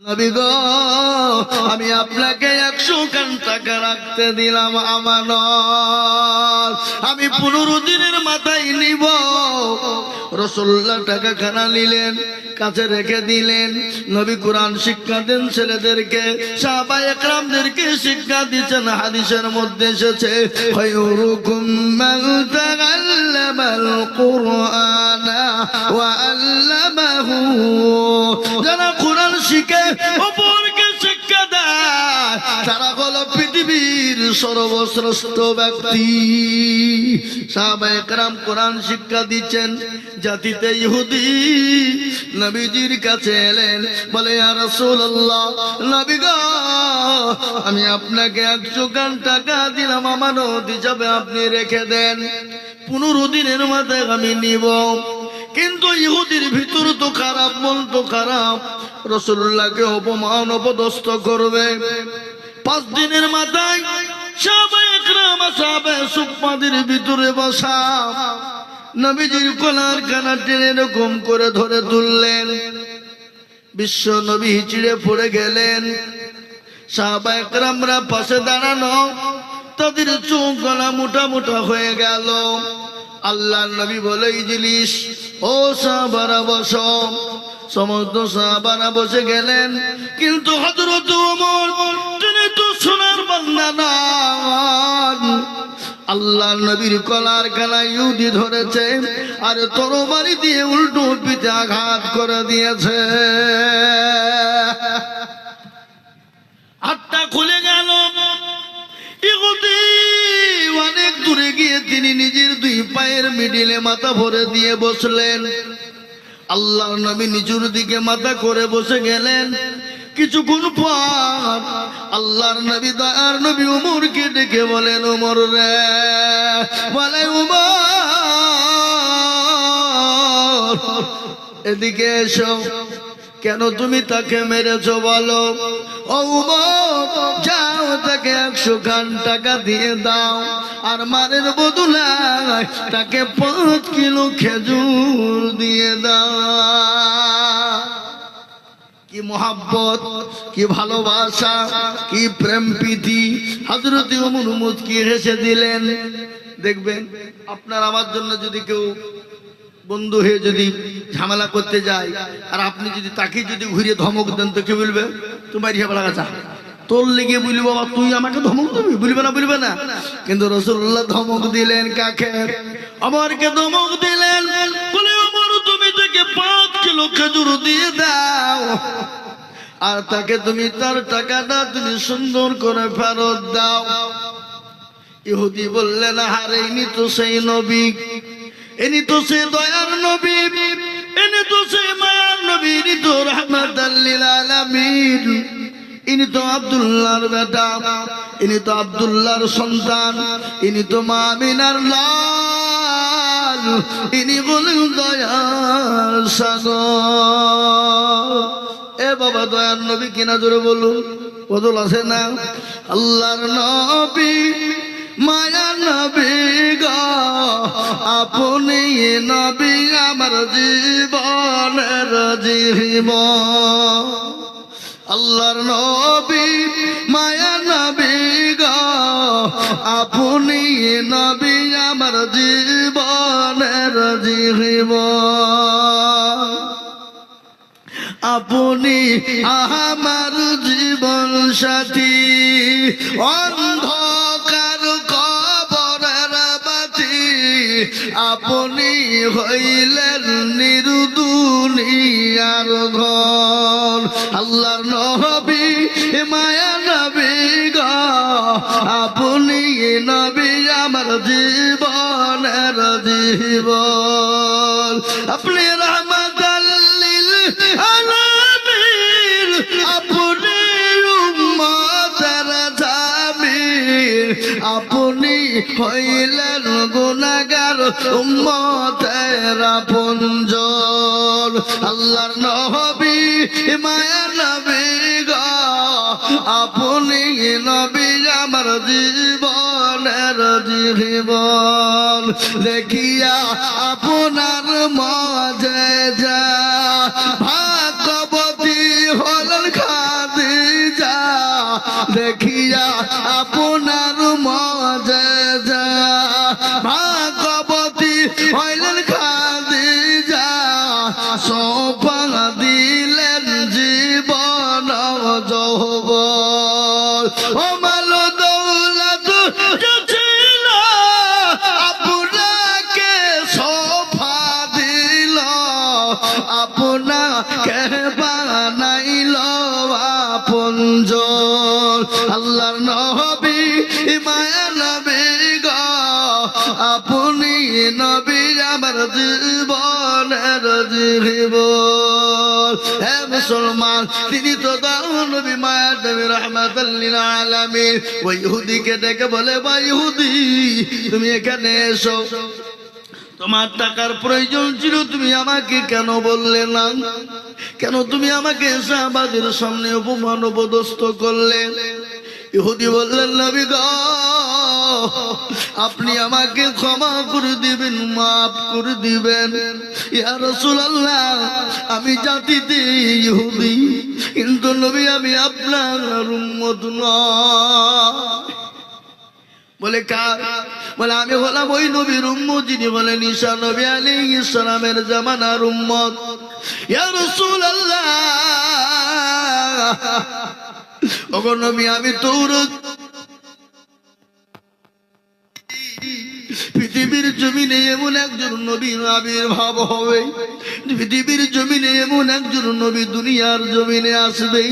নবী গো, আমি আপনাকে 100 খান টাকা রাখতে দিলাম আমানত। আমি 15 দিনের মাথায় নিব। রাসূলুল্লাহ টাকা খানা নিলেন, কাছে রেখে দিলেন। নবী কোরআন শিক্ষা দেন ছেলেদেরকে, সাহাবায়ে কেরামদেরকে শিক্ষা দিচ্ছেন। হাদিসের মধ্যে এসেছে, খায়রুকুম মান তাআল্লামাল কুরআনা ওয়া আল্লামাহু। যারা কোরআন শিখে অপরকে শিক্ষা দেয়, তারা হলো পৃথিবীর সর্বশ্রেষ্ঠ ব্যক্তি। সাহাবায়ে কেরাম কোরআন শিক্ষা দিচ্ছেন। জাতিতে ইহুদি নবীজির কাছে এলেন, বলে ইয়া রাসূলুল্লাহ, নবী গো, আমি আপনাকে 100 খান টাকা দিলাম আমানত হিসাবে, আপনি রেখে দেন। 15 দিনের মাথায় আমি নিব। কিন্তু ইহুদির ভিতর তো খারাপ, মন তো খারাপ, রাসূলুল্লাহকে অপমান অপদস্থ করবে। 5 দিনের মাথায় সাহাবায়ে কেরাম আসহাবে সুফফাদের ভিতরে বসা নবীজির কলার কানা টেনে এরকম করে ধরে তুললেন। বিশ্ব নবী হিচড়ে পড়ে গেলেন। সাহাবায়ে কেরামরা পাশে দাঁড়ানো, তাদের চোখ গলা মোটা মোটা হয়ে গেল। আল্লাহর নবী বলে, ইজলিস, ও সাহাবারা বসো। সমস্ত সাহাবারা বসে গেলেন। কিন্তু হযরত ওমর, তিনি তো সোনার বান্দা নন। আল্লাহর নবীর কলার কানা ইহুদি ধরেছে আর তরবারি দিয়ে উল্টো পিঠে আঘাত করে দিয়েছে। হাতটা খুলে গেল। ইহুদি অনেক দূরে গিয়ে তিনি নিজের 2 পায়ের মিডিলে মাথা ভরে দিয়ে বসলেন। আল্লাহর নবী নিচুর দিকে মাথা করে বসে গেলেন। কিছুক্ষণ পর আল্লাহর নবী দয়ার নবী ওমরকে ডেকে বলেন, ওমর রে, বলে ওমর, এদিকে এসো। কেন তুমি তাকে মেরেছো বলো? ও ওমর, যাও তাকে 100 খান টাকা দিয়ে দাও, আর মারের বদলায় তাকে 5 কিলো খেজুর দিয়ে দাও। কি মোহাব্বত, কি ভালোবাসা, কি প্রেম প্রীতি। হযরত ওমর মুচকি হেসে দিলেন। দেখবেন, আপনার আমার জন্য যদি কেউ বন্ধু হয়ে যদি ঝামেলা করতে যায়, আর আপনি যদি তাকে যদি ঘুরিয়ে ধমক দেন, তো কি বলবে? তোমার ইয়ে বলা গেছে, তোর লেগে বলবি বাবা, তুই আমাকে ধমক দিবি, বলবে না? বলবে না। কিন্তু রাসূলুল্লাহ ধমক দিলেন কাকে? ওমরকে ধমক দিলেন। বলে, ওমর, তুমি তাকে 5 কিলো খেজুর দিয়ে দাও, আর তাকে তুমি তার টাকাটা তুমি সুন্দর করে ফেরত দাও। ইহুদি বললেন, আরে ইনি তো সেই নবী, ইনি তো সেই দয়ার নবী, ইনি তো সেই মায়ার নবী, ইনি তো রাহমাতাল লিল আলামিন, ইনি তো আব্দুল্লাহর বেটা, ইনি তো আব্দুল্লাহর সন্তান, ইনি তো মা আমিনার লাল, ইনি বলেন দয়ার সাগর। এ বাবা, দয়ার নবী কিনা জোরে বলুন, বদল আছে না? আল্লাহর নবী, মায়া নবী গো, আপনি নবী আমার জীবনের জীবন। আল্লাহর নবী, মায়া নবী গো, আপনি নবী আমার জীবনের জীবন। আপনি আমার জীবন সাথী, অন্ধকার কবরের বাতি, আপনি হইলেন নির্দুনিয়ার ঘর। আল্লাহর নবী, মায়া নবী গো, আপনি নবী আমার জীবনের জীবন। আপনি রাহমাতাল লিল আলামিন, আপনি উম্মতের জামিন, আপনি হইলেন গুনাহগার উম্মতের আপনজন। আল্লাহর নবী, মায়ার নবী গো, আপনি নবী আমার জীবনের জীবন। দেখিয়া আপনার মজে যা ভাগ্যবতী হলেন খা দেখিয়া আপনার মজেজা ভাগবতী হইলেন খাদিজা সোপা দিলেন জীবন যৌবন ও মাল দৌলত ছিল আপনাকে সোফা দিল আপনাকে বানাইল আপনজন আল্লাহর নবী মায়া নবী গো আপনি নবী আমার জীবনের জীবন হে মুসলমান তিনি তো নবী মায়া নবী রাহমাতাল লিল আলামিন ওই ইহুদিকে ডেকে বলে ভাই ইহুদি তুমি এখানে এসো তোমার টাকার প্রয়োজন ছিল তুমি আমাকে কেন বললে না কেন তুমি আমাকে সাহাবাদের সামনে অপমান অপদস্থ করলে ইহুদি বললেন নবী গো আপনি আমাকে ক্ষমা করে দিবেন মাফ করে দিবেন ইয়া রাসূলুল্লাহ আমি জাতিতে ইহুদি কিন্তু নবী আমি আপনার উম্মত নয় বলে কার বলে আমি হলাম ওই নবীর উম্মত যিনি বলেন ঈসা নবী আলাইহিস সালামের জামানার উম্মত ইয়া রাসূলুল্লাহ ওগো নবী আমি তৌরাত পৃথিবীর জমিনে এমন একজন নবীর আবির্ভাব হবে পৃথিবীর জমিনে এমন একজন নবী দুনিয়ার জমিনে আসবে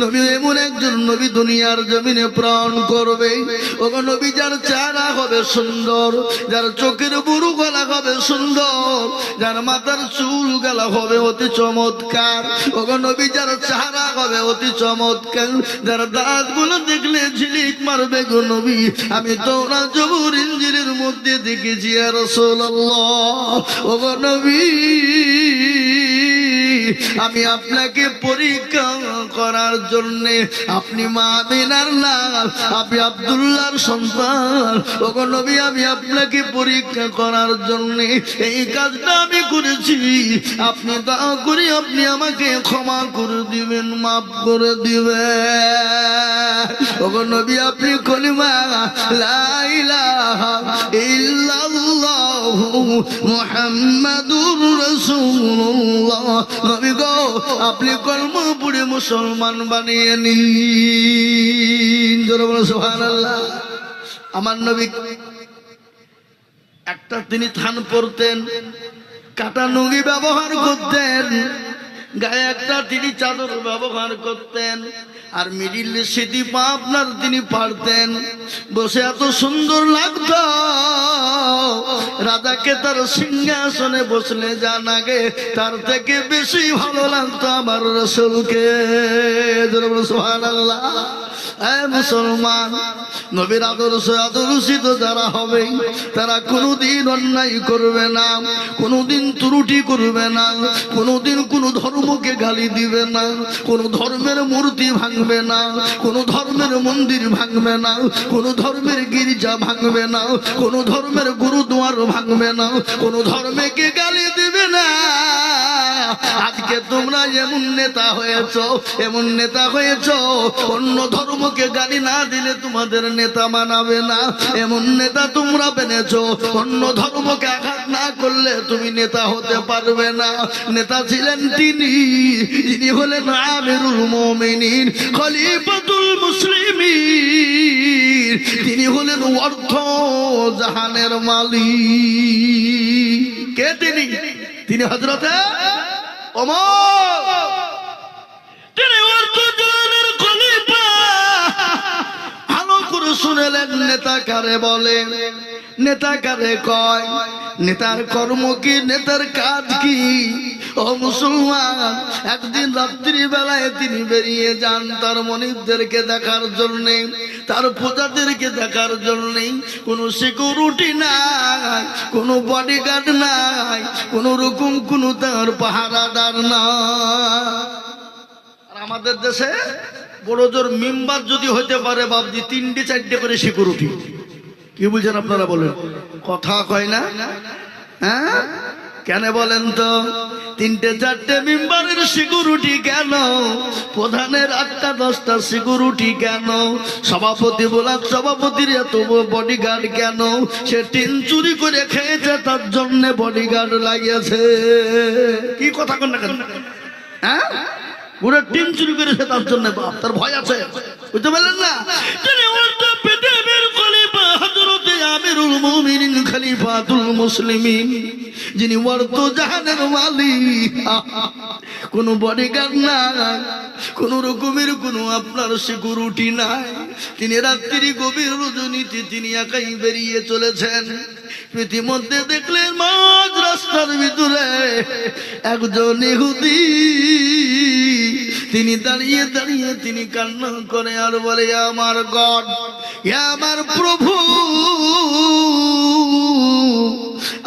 নবী এমন একজন নবী দুনিয়ার জমিনে প্রাণ করবে ওগো নবী যার চেহারা হবে সুন্দর যার চোখের বুরু গলা হবে সুন্দর যার মাথার চুল গলা হবে অতি চমৎকার ওগো নবী যার চেহারা হবে অতি চমৎকার যার দাঁতগুলো দেখলে ঝিলিক মারবে গো নবী আমি তোরা জবুর ইঞ্জিনের মধ্যে দেখেছি ইয়া রাসূলুল্লাহ ওগো নবী আমি আপনাকে পরীক্ষা করার জন্য আপনি মা আমিনার নাম আপনি আব্দুল্লাহর সন্তান ওগো নবী আমি আপনাকে পরীক্ষা করার জন্য এই কাজটা আমি করেছি আপনি দয়া করে আপনি আমাকে ক্ষমা করে দিবেন মাফ করে দিবেন ওগো নবী আপনি কলিমা লা ইলাহা ইল্লাল্লাহু মুহাম্মাদুর রাসূলুল্লাহ নবী গো আপনি কলমা পড়ে মুসলমান বানিয়ে নিন জোরে বলো সুবহানাল্লাহ আমার নবী একটা তিনি থান পরতেন কাটা লুঙ্গি ব্যবহার করতেন গায়ে একটা তিনি চাদর ব্যবহার করতেন আর মিডিল সিটি পা আপনার তিনি পারতেন বসে এত সুন্দর লাগতো রাজাকে তার সিংহাসনে বসলে যা লাগে তার থেকে বেশি ভালো লাগতো আমার রাসূলকে সুবহানাল্লাহ মুসলমান নবীর আদর্শিত যারা হবে তারা কোনোদিন অন্যায় করবে না কোনোদিন ত্রুটি করবে না কোনোদিন কোনো ধর্মকে গালি দিবে না কোনো ধর্মের মূর্তি ভাঙবে না কোনো ধর্মের মন্দির ভাঙবে না কোনো ধর্মের গির্জা ভাঙবে না কোনো ধর্মের গুরুদুয়ার ভাঙবে না কোনো ধর্মকে গালি দিবে না আজকে তোমরা এমন নেতা হয়েছো অন্য ধর্মকে গালি না দিলে তোমাদের নেতা মানাবে না এমন নেতা তোমরা বেনেছো অন্য ধর্মকে আঘাত না করলে তুমি নেতা হতে পারবে না নেতা ছিলেন তিনি হলেন আমিরুল মুমিনিন খলিফাতুল মুসলিমিন তিনি হলেন অর্থ জাহানের মালিক কে তিনি হযরতে ওমর তিনি অর্থ জাহানের খলিফা ভালো করে শুনেলেন নেতা কারে বলে নেতা কারে কয় নেতার কর্ম কি নেতার কাজ কি ও মুসলমান একদিন রাত্রি বেলায় তিনি বেরিয়ে যান তার মনিবদেরকে দেখার জন্য তার প্রজাদেরকে দেখার জন্য কোনো সিকিউরিটি নাই কোনো বডিগার্ড নাই কোনো রকম কোনো তার পাহারাদার না আর আমাদের দেশে বড় জোর মেম্বার যদি হতে পারে বাবজি 3-4 করে সিকিউরিটি কি বলছেন আপনারা বলেন কথা কয় না হ্যাঁ কেন বলেন তো তিনটে চারটে মেম্বারের সিকিউরিটি কেন? প্রধানের 8টা 10টা সিকিউরিটি কেন? সভাপতি ব্লক সভাপতির এত বডিগার্ড কেন? সে টিন চুরি করে খেয়েছে, তার জন্য বডিগার্ড লাগিয়েছে। কি কথা কন না কেন? হ্যাঁ, পুরো টিন চুরি করেছে, তার জন্য বাপ তার ভয় আছে। বুঝতে পারলেন না? আমিরুল মুমিনিন খলিফাতুল মুসলিমিন, যিনি ওয়ার্দ জাহানের মালিক, কোন বডিগার্ড নাই, কোন রকমের কোন আপনার সিকিউরিটি নাই। তিনি রাত্রি গভীর রজনীতে তিনি একাই বেরিয়ে চলেছেন। পৃথিবীতে দেখলেন মাঝ রাস্তার ভিতরে একজন ইহুদি, তিনি দাঁড়িয়ে দাঁড়িয়ে তিনি কান্না করে আর বলে, আমার গড, আমার প্রভু,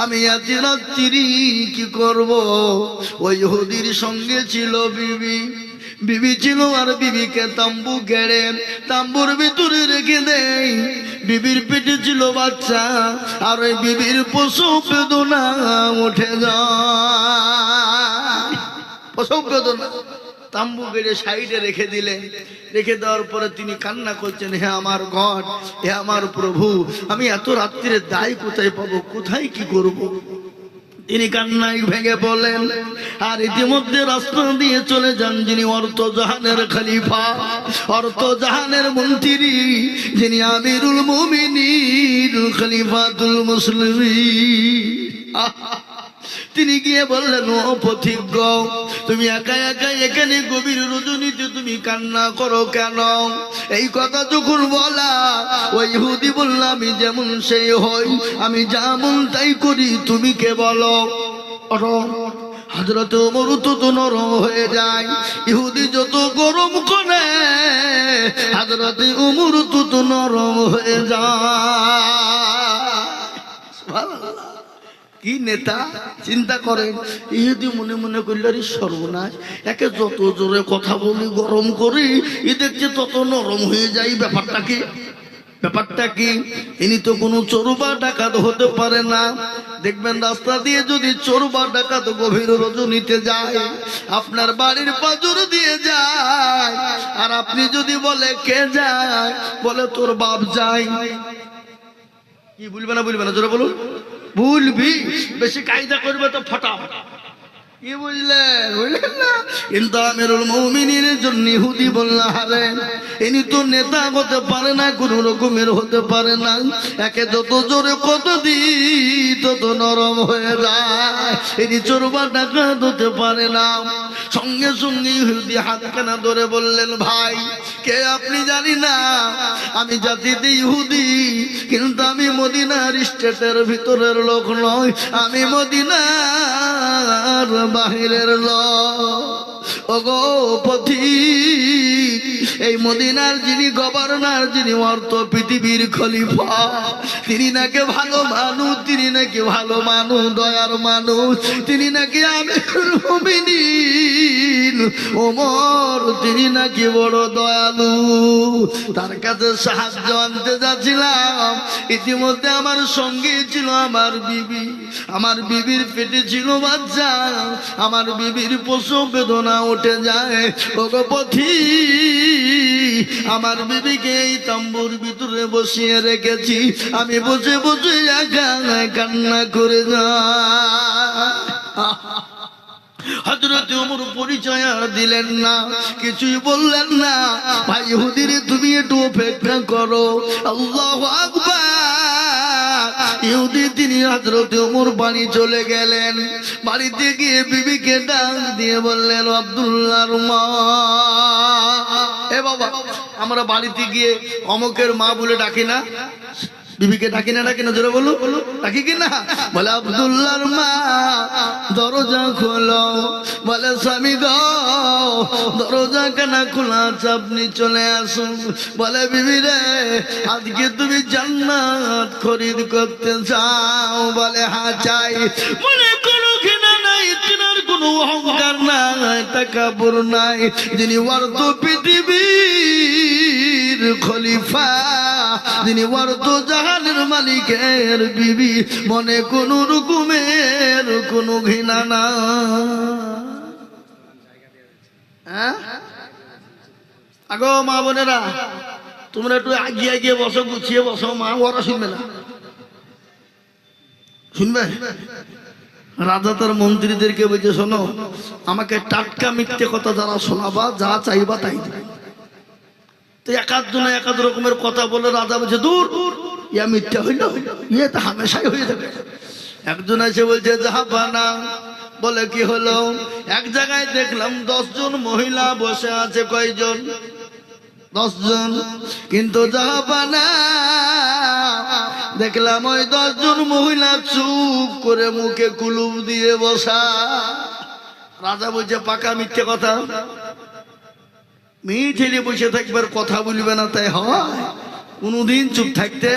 আমি আজ রাত্রি কি করব? ওই ইহুদির সঙ্গে ছিল বিবি ছিল, আর বিবিকে তাম্বু গেড়ে তাম্বুর ভিতরে রেখে দেয়। বিবির পেটে ছিল বাচ্চা, আর ওই বিবির প্রসব বেদনা উঠে যায়। প্রসব বেদনা তাম্বু গেড়ে সাইডে রেখে দিলেন। রেখে দেওয়ার পরে তিনি কান্না করছেন, হে আমার গড, হে আমার প্রভু, আমি এত রাত্রিরে দায় কোথায় পাবো, কোথায় কি করব? তিনি কান্নায় ভেঙে বলেন। আর ইতিমধ্যে রাস্তা দিয়ে চলে যান যিনি অর্থ জাহানের খলিফা, অর্থ জাহানের মন্ত্রী, যিনি আমিরুল মুমিনিন খলিফাতুল মুসলিমিন। তিনি গিয়ে বললেন, ও পথিক, তুমি একা একা এখানে গভীর রজনীতে তুমি কান্না করো কেন? এই কথা যখন বলা, ওই ইহুদি বলল, আমি যেমন সেই হই, আমি যেমন তাই করি, তুমি কে বলো? হযরত ওমর তো নরম হয়ে যায়। ইহুদি যত গরম করে, হযরত ওমর তো নরম হয়ে যায়। সুবহানাল্লাহ, কি নেতা! চিন্তা করেন, ইহুদি মনে মনে করল, আরে সর্বনাশ, একে যত জোরে কথা বলি, গরম করি, এ দেখছে তত নরম হয়ে যায়। ব্যাপারটা কি? ইনি তো কোনো চোর বা ডাকাত হতে পারে না। দেখবেন রাস্তা দিয়ে যদি চোর বা ডাকাত গভীর রজনীতে যায়, আপনার বাড়ির পাজর দিয়ে যায়, আর আপনি যদি বলে কে যায়, বলে তোর বাপ যায়, কি বলবে না জোরে বলুন? ভুলবি। বেশি কায়দা করবে তো ফটা। কি বুঝলেন না? কিন্তু আমিরুল মুমিনিনের জন্য ইহুদি বলল, আরে ইনি তো নেতা হতে পারে না, কোন রকমের হতে পারে না। একে যত জোরে কত দি তত নরম হয়ে যায়। ইনি চোর বা ডাকাত হতে পারে না। সঙ্গে সঙ্গে ইহুদি হাতখানা ধরে বললেন, ভাই, কে আপনি? জানি না, আমি জাতিতে ইহুদি, কিন্তু আমি মদিনার স্টেটের ভিতরের লোক নয়, আমি মদিনার বাহিরের লোক। ওগো পথিক, এই মদিনার যিনি গভর্নর, যিনি অর্থ পৃথিবীর খলিফা, তিনি নাকি ভালো মানুষ, তিনি নাকি ভালো মানুষ, দয়ার মানুষ, তিনি নাকি আমিরুল মুমিনিন ওমর, তিনি নাকি বড় দয়ালু। তার কাছে সাহায্য আনতে যাচ্ছিলাম, ইতিমধ্যে আমার সঙ্গে ছিল আমার বিবি, আমার বিবির পেটে ছিল বাচ্চা, আমার বিবির প্রসব বেদনা উঠে যায়। ওগো পথিক, আমার বিবিকে এই তাম্বুর ভিতরে বসিয়ে রেখেছি, আমি বসে বসে একা কান্না করে যাই। হযরত ওমর পরিচয় আর দিলেন না, কিছুই বললেন না। ভাই ইহুদিরে, তুমি একটু অপেক্ষা করো। আল্লাহু আকবার। ইহুদি তিনি হযরত ওমর বাড়ি চলে গেলেন। বাড়িতে গিয়ে বিবিকে ডাক দিয়ে বললেন, আব্দুল্লাহর মা। এ বাবা, আমরা বাড়িতে গিয়ে অমুকের মা বলে ডাকি না? বিবিকে ডাকি না জোরে বলো, ডাকি কিনা? বলে, আব্দুল্লাহর মা, দরজা খোলো। বলে, স্বামী গো, দরজা কেনা খোলা আছে, আপনি চলে আসুন। বলে, বিবি রে, আজকে তুমি জান্নাত খরিদ করতে চাও? বলে, হ্যাঁ চাই। মনে করো কিনা নাই, তিনার কোনো অহংকার নাই, তাকাব্বুর নাই, যিনি অর্ধ পৃথিবীর খলিফা, যিনি অর্ধ জাহানের মালিকের বিবি, মনে কোনো রকমের কোনো ঘৃণা না। হ্যাঁ আগো মা বোনেরা, তোমরা একটু আগিয়ে গিয়ে বসো, গুছিয়ে বসো, মা ওরা শুনবে না, শুনবে? রাজা তার মন্ত্রীদেরকে বলছে, শোনো, আমাকে টাটকা মিথ্যে কথা যারা শোনাবা, যা চাইবা তাই দিবে। তো একাধজনে একাধ রকমের কথা বলে রাজা বলছে, দূর ইয়া মিথ্যা হইল, ইয়ে তো হামেশাই হয়ে যাবে। একজন এসে বলছে, জাহাপানা, বলে কি হলো? এক জায়গায় দেখলাম 10 জন মহিলা বসে আছে। কয়জন? 10 জন। কিন্তু জাহাপানা, দেখলাম ওই 10 জন মহিলা চুপ করে মুখে কুলুপ দিয়ে বসা। রাজা বলছে, পাকা মিথ্যে কথা, মিঠেলে বসে থাকবার, কথা বলবে না, তাই হয়? কোনদিন চুপ থাকতে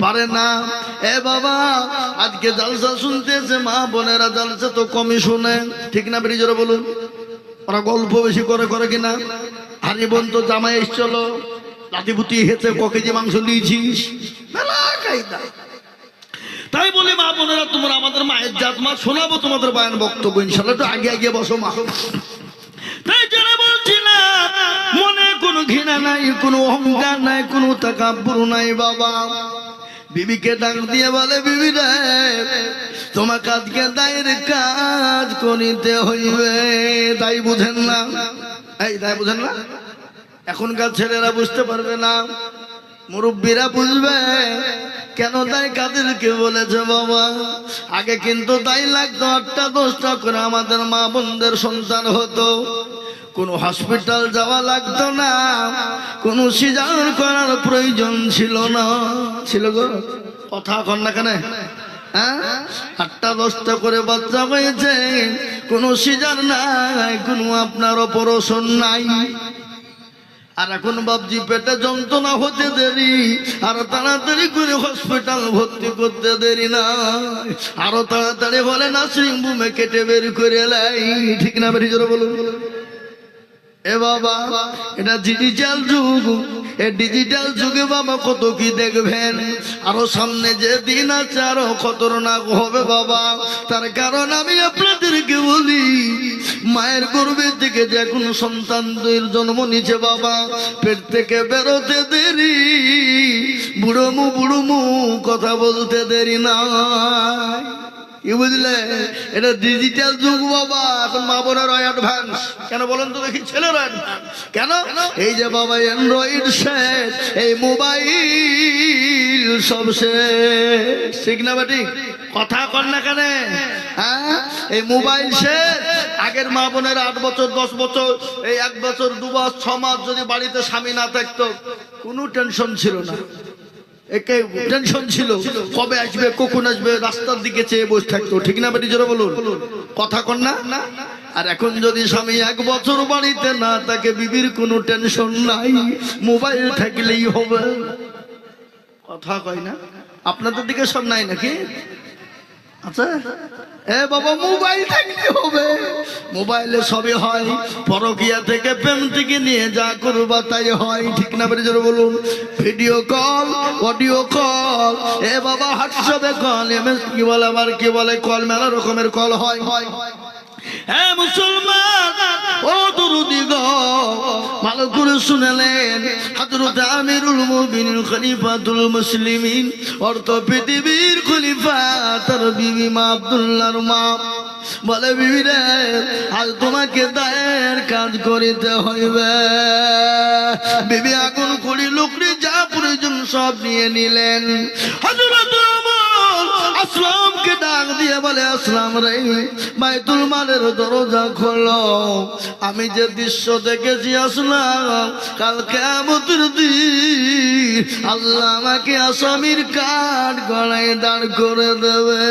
পারে না। এ বাবা, আজকে জালসা শুনতেছে মা বোনেরা, জালসা তো কমই শুনে, ঠিক না? বেরিয়ে জোরে বলুন। ওরা গল্প বেশি করে কিনা? হারি বোন তো জামাই এসছিল, লাতিপুতি হেতে ক কেজি মাংস নিয়েছিস, মেলা কায়দা। তাই বলে মা বোনেরা, তোমরা আমাদের মায়ের জাত, মা শোনাবো তোমাদের বয়ান বক্তব্য ইনশাল্লাহ। একটু আগে আগে বসো মা। তাই জন্য বলছি না, মনে কোনো ঘৃণা নাই, কোনো অহংকার নাই, কোনো তাকাব্বুর নাই। বাবা বিবিকে ডাক দিয়ে বলে, বিবি রে, তোমাকে আজকে দায়ের কাজ করিতে হইবে। তাই বুঝেন না? এই তাই বুঝেন না? এখনকার ছেলেরা বুঝতে পারবে না, মুরব্বীরা বুঝবে কেন তাই কাদেরকে বলেছে। বাবা আগে কিন্তু তাই লাগতো 8টা 10টা করে আমাদের মা বোনদের সন্তান হতো, কোনো হসপিটাল যাওয়া লাগতো না, কোনো সিজার করার প্রয়োজন ছিল না। ছিল গো? কথা কন না কেন? হ্যাঁ 8টা 10টা করে বাচ্চা হয়েছে, কোনো সিজার নাই, কোনো আপনার অপারেশন নাই। আর এখন বাবজি পেটে যন্ত্রণা হতে দেরি, আরো তাড়াতাড়ি করে হসপিটাল ভর্তি করতে দেরি না, আরো তাড়াতাড়ি বলে নার্সিং হোমে কেটে বের করে লাই, ঠিক না? বেরিয়ে জোরে বলুন। এ বাবা, এটা ডিজিটাল যুগ, এই ডিজিটাল যুগে বাবা কত কি দেখবেন। আরো সামনে যে দিন আছে আরো খতরনাক হবে বাবা। তার কারণ আমি আপনাদেরকে বলি, মায়ের গর্ভে থেকে যে কোন সন্তানদের জন্ম নিচ্ছে বাবা, পেট থেকে বেরোতে দেরি, বুড়ো মু কথা বলতে দেরি না। কি বুঝলে? এটা ডিজিটাল যুগ বাবা। এখন মা বোনেরা অ্যাডভান্স কেন বলেন তো দেখি? ছেলেরা কেন? এই যে বাবা অ্যান্ড্রয়েড সেট, এই মোবাইল সব শেষ, ঠিক না বেটি? কথা কর না কেন? হ্যাঁ এই মোবাইল সেট। আগের মা বোনেরা 8 বছর 10 বছর, এই 1 বছর 2 মাস 6 মাস যদি বাড়িতে স্বামী না থাকতো, কোনো টেনশন ছিল না। একে টেনশন ছিল কবে আসবে, কখন আসবে, রাস্তার দিকে চেয়ে বসে থাকতো, ঠিক না বেটি? জোরে বলুন। কথা কন না? আর এখন যদি স্বামী 1 বছর বাড়িতে না থাকে, বিবির কোনো টেনশন নাই, মোবাইল থাকলেই হবে। কথা কয় না? আপনাদের দিকে সব নাই নাকি? আচ্ছা এ বাবা, মোবাইল থাকতে হবে, মোবাইলে সবই হয়। পরকিয়া থেকে প্রেম থেকে নিয়ে যা করবা তাই হয়, ঠিক না? বেরিয়ে জোরে বলুন। ভিডিও কল, অডিও কল, এ বাবা হোয়াটসঅ্যাপে কল, এমএস কি বলে, আবার কি বলে, কল, মেলা রকমের কল হয়। হ্যাঁ মুসলমান ও দরুদি গো, ভালো করে শুনলেন, হযরত আমিরুল মুমিনিন খলিফাতুল মুসলিমিন, অর্থ পৃথিবীর খলিফা, তার বিবি মা আব্দুল্লাহর মা বলে, বিবি রে, আজ তোমাকে দায়ের কাজ করিতে হইবে। বিবি আগুন করি লুকড়ি যা প্রয়োজন সব নিয়ে নিলেন। হযরত আসলামকে ডাক দিয়ে বলে, আসলাম রে, বাইতুল মালের দরজা খোলো। আমি যে দৃশ্য দেখেছি আসলাম, কাল কিয়ামতের দিন আল্লাহ আমাকে আসামির কাঠ গলায় দাঁড় করে দেবে।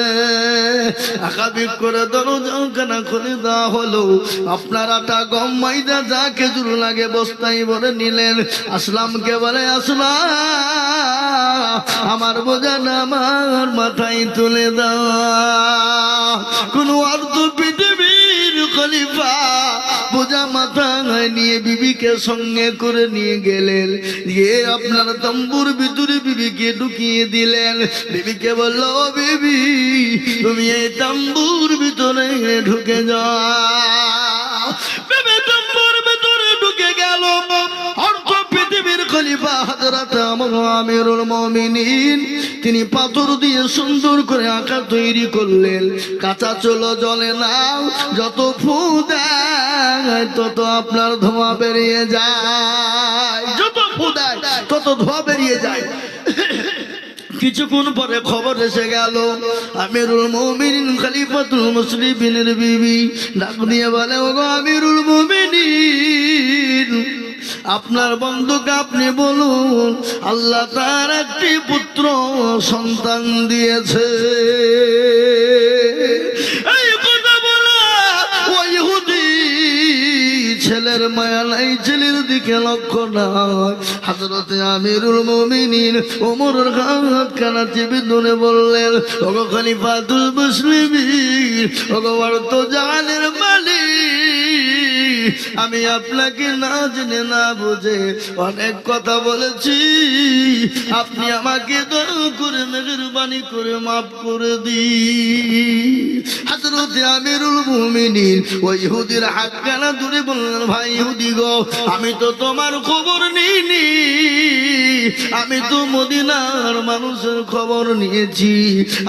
আকাবিক করে দরজা খানা খুলে দেওয়া হলো। আপনার আটা গম ময়দা যা খেজুর লাগে বস্তায় ভরে নিলেন। আসলামকে বলে, আসলাম আমার বোঝা না আমার মাথায় তুলে দাও। কোন অর্ধ পৃথিবীর খলিফা বোঝা মাথায় নিয়ে বিবিকে সঙ্গে করে নিয়ে গেলেন, গিয়ে আপনার তম্বুর ভিতরে বিবিকে ঢুকিয়ে দিলেন। বিবিকে বলল, ও বিবি, তুমি এই তম্বুর ভিতরে ঢুকে যাও। বিবি তম্বুর ভিতরে ঢুকে গেল। অর্থ পৃথিবীর খলিফা হযরত আমিরুল মুমিনিন তিনি পাথর দিয়ে সুন্দর করে আকার তৈরি করলেন। কাঁচা চলো জ্বলে না, যত ফু দেয় তত আপনার ধোঁয়া বেরিয়ে যায়, যত ফু দেয় তত ধোঁয়া বেরিয়ে যায়। কিছুক্ষণ পরে খবর এসে গেল, আমিরুল মুমিনিন খলিফাতুল মুসলিমিনের বিবি ডাক দিয়ে বলে, ওগো আমিরুল মুমিনিন, আপনার বন্ধুকে আপনি বলুন আল্লাহ তার একটি পুত্র সন্তান দিয়েছে। এই কথা বলে ওই ইহুদি ছেলের মায়া নাই, ছেলের দিকে লক্ষ্য নাই। হযরত আমিরুল মুমিনিন ওমরের হাতখানা চেপে ধরে বললেন, ওগো খলিফাতুল মুসলিমিন, ওগো জাহানের মালিক, আমি আপনাকে না জেনে না বুঝে অনেক কথা বলেছি, আপনি আমাকে দয়া করে মেহেরবানি করে মাফ করে দিন। হযরত আমিরুল মুমিনিন ওই ইহুদির হাতখানা ধরে বললেন, ভাই ইহুদি গো, আমি তো তোমার খবর নিইনি, আমি তো মদিনার মানুষের খবর নিয়েছি,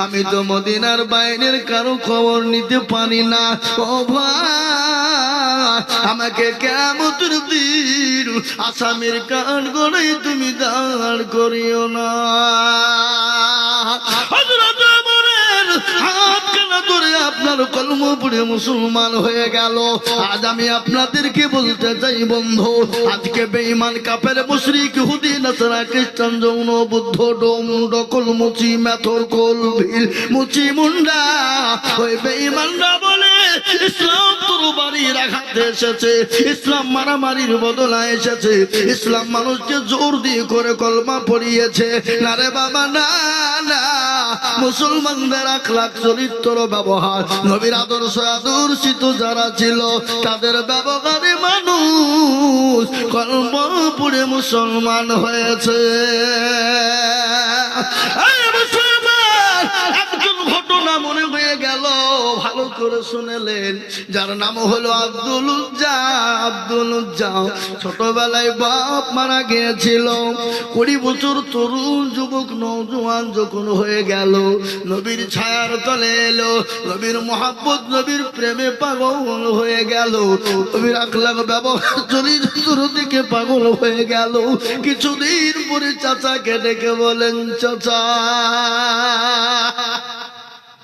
আমি তো মদিনার বাইরের কারো খবর নিতে পারি না। ও ভাই, আমাকে কিয়ামতের দিন আসামির কাঠ গড়াই তুমি দাঁড় করিও না। হযরত ওমরের হাতখানা ধরে আপনার কলমা পড়ে মুসলমান হয়ে গেল। আজ আমি আপনাদেরকে বলতে চাই বন্ধু, আজকে বেঈমান কাফের মুশরিক ইহুদি নাসারা খ্রিস্টান যৌন বুদ্ধ ডোম ডকল মুচি মেথর কোল ভিল মুচি মুন্ডা ওই বেঈমানরা বলে ইসলাম তরবারির আঘাতে এসেছে, ইসলাম মারামারির বদলায় এসেছে, ইসলাম মানুষকে জোর দিয়ে করে কলমা পড়িয়েছে। না রে বাবা, না না, মুসলমানদের আখলাক চরিত্র ব্যবহার নবীর আদর্শ আদর্শিত যারা ছিল তাদের ব্যবহারে মানুষ কলমা পড়ে মুসলমান হয়েছে। একজন ঘটনা মনে হয়ে গেল, ভালো করে শুনেলেন, যার নাম হলো আব্দুল উজ্জা। আব্দুল উজ্জা ছোটবেলায় বাপ মারা গিয়েছিল। 20 বছর তরুণ যুবক নওজোয়ান যখন হয়ে গেল, নবীর ছায়ার তলে এলো, নবীর মহাব্বত নবীর প্রেমে পাগল হয়ে গেল, নবীর আখলাক ব্যবহার চরিত্র দিকে পাগল হয়ে গেল। কিছুদিন পরে চাচাকে ডেকে বলেন, চাচা,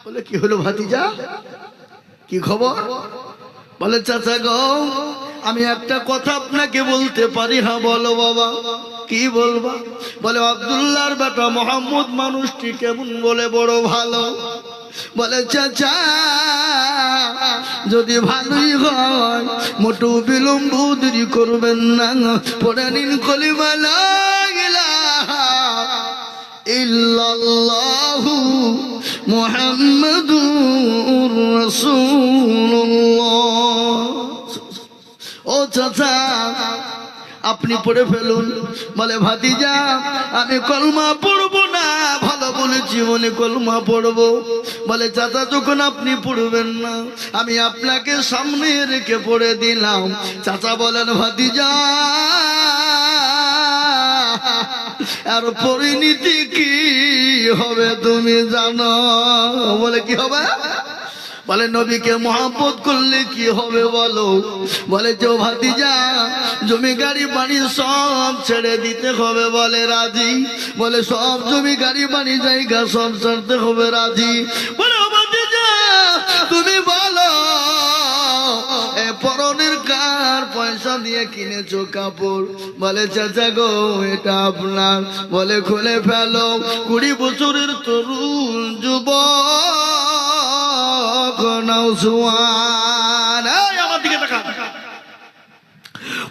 বলে কি হলো ভাতিজা, কি খবর? বলে চাচা গো, আমি একটা কথা আপনাকে বলতে পারি। হ্যাঁ বলো বাবা, কি বলবা? বলে আব্দুল্লাহর বেটা মোহাম্মদ মানুষটি কেমন? বলে বড় ভালো। বলে চাচা, যদি ভালোই হয় মোটু বিলম্ব দেরি করবেন না, পড়ে নিন কলিমা লা ইলাহা ইল্লাল্লাহু মুহাম্মাদুর রাসূলুল্লাহ। ও চাচা, আপনি পড়ে ফেলুন। বলে ভাতিজা, আমি কলমা পড়বো না। ভালো বলেছি বলে কলমা পড়বো। বলে চাচা, যখন আপনি পড়বেন না, আমি আপনাকে সামনে রেখে পড়ে দিলাম। চাচা বলেন, ভাতিজা, আর পরিণতি কি হবে তুমি জানো? বলে কি হবে? বলে নবীকে মহব্বত করলে কি হবে বলো? বলে যে ভাতিজা, জমি গাড়ি বাড়ি সব ছেড়ে দিতে হবে। বলে রাজি। বলে সব জমি গাড়ি বাড়ি জায়গা সব ছাড়তে হবে। রাজি। বলে ভাতিজা, তুমি বলো, পরনের কার পয়সা দিয়ে কিনেছো কাপড়? বলে চাচা গো, এটা আপনার। বলে খুলে ফেলো। 20 বছরের তরুণ যুবক নওজোয়ান, আমার দিকে তাকা।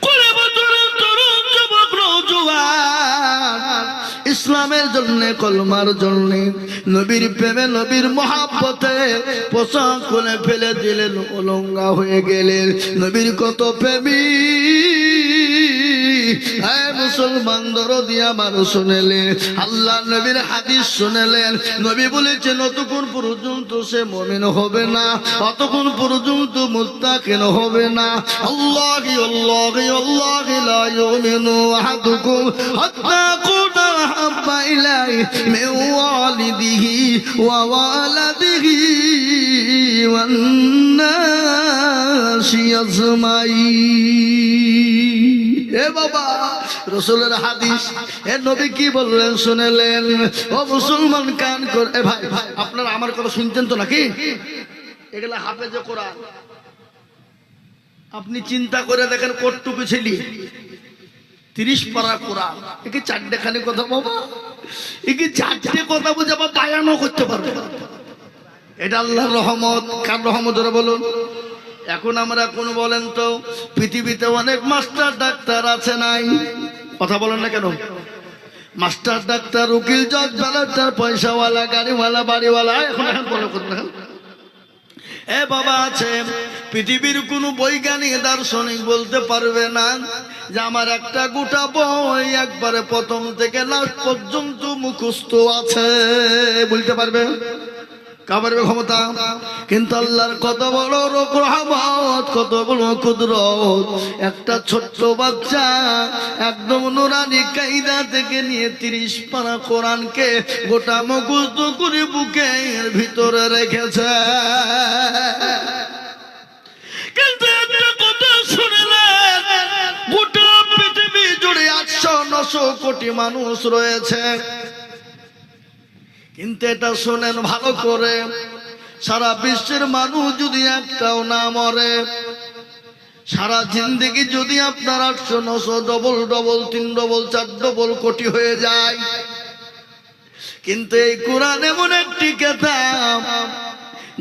20 বছরের তরুণ যুবক নওজোয়ান ইসলামের জন্য, কলমার জন্য, নবীর প্রেমে, নবীর মহাব্বতে পোশাক খুলে ফেলে দিলেন, উলঙ্গা হয়ে গেলেন। নবীর কত প্রেমিক, হ্যাঁ মুসলমান দরদি আমার শুনেলেন, আল্লাহ নবীর হাদিস শুনেলেন। নবী বলেছেন অতক্ষণ পর্যন্ত সে মুমিন হবে না, অতক্ষণ পর্যন্ত মুত্তাকিন হবে না। আল্লাহি আল্লাহি আল্লাহি লা ইউমিনু আহাদুকুম হাত্তা কুনা হাব্বা ইলাইহি মিন ওয়ালিদিহি ওয়া ওয়ালাদিহি ওয়ান নাসি আজমাইন। এ বাবা, রাসূলের হাদিস, এ নবী কি বললেন শুনেলেন। ও মুসলমান কান করে, এ ভাই আপনারা আমার কথা শুনতেন তো নাকি? এগুলা হাফেজে কোরআন। আপনি চিন্তা করে দেখেন কতটুকু ছেলে, 30 পারা কোরআন, একে চারটে খালি কথা বাবা, একে চারটে কথা বুঝে আবার বায়ানও করতে পারবে। এটা আল্লাহর রহমত। কার রহমত ওরা বলুন? এখন আমরা কোন বলেন তো, পৃথিবীতে অনেক মাস্টার ডাক্তার আছে নাই? কথা বলেন না কেন? মাস্টার ডাক্তার, উকিল, জজ, ব্যালেন্টার, পয়সাওয়ালা, গাড়িওয়ালা, বাড়িওয়ালা, এখন বলে কথা। এ বাবা আছে, পৃথিবীর কোন বৈজ্ঞানিক দার্শনিক বলতে পারবে না যে আমার একটা গোটা বই একবারে প্রথম থেকে লাস্ট পর্যন্ত মুখস্থ আছে, বলতে পারবে? কাবার ক্ষমতা। কিন্তু আল্লাহর কত বড় রহমত, কত বড় কুদরত। একটা ছোট্ট বাচ্চা একদম নুরানি কায়দা থেকে নিয়ে 30 পারা কোরআনকে গোটা মুখস্থ করে বুকের ভিতরে রেখেছে। কিন্তু একটা কথা শুনলেন, গোটা পৃথিবী জুড়ে 800-900 কোটি মানুষ রয়েছে। কিন্তু এটা শোনেন ভালো করে, সারা বিশ্বের মানুষ যদি একটাও না মরে, সারা জিন্দেগি যদি আপনার 800-900 ডবল ডবল 3 ডবল 4 ডবল কোটি হয়ে যায়, কিন্তু এই কোরআন এমন একটি কিতাব,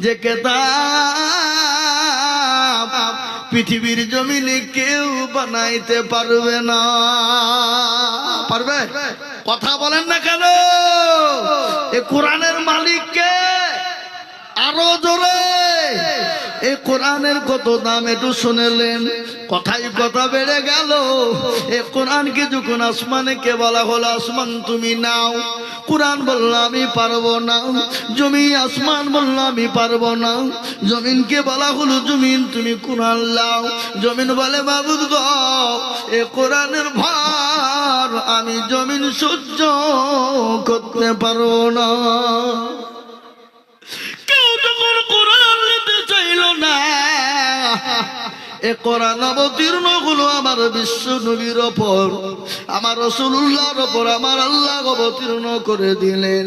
যে কিতাব পৃথিবীর জমিনে কেউ বানাইতে পারবে না। পারবে? কথা বলেন না কেন? এই কোরআনের মালিক কে? আরো জোরে। এই কোরআনের কত দাম একটু শুনেলেন? কথাই কথা বেড়ে গেল। এই কোরআনকে যখন আসমানে কে বলা হলো, আসমান তুমি নাও, কোরআন বলল আমি পারবো না। জমি আসমান বলল আমি পারবো না। জমিনকে বলা হলো, জমিন তুমি কোরআন লাও। জমিন বলে মাবুদ গো, এ কোরআনের ভার আমি জমিন সহ্য করতে পারবো না। কেউ যখন কোরআন নিতে চাইল না, এ কোরআন অবতীর্ণ হলো আমার বিশ্ব নবীর ওপর, আমার রাসূলুল্লাহর ওপর আমার আল্লাহ অবতীর্ণ করে দিলেন।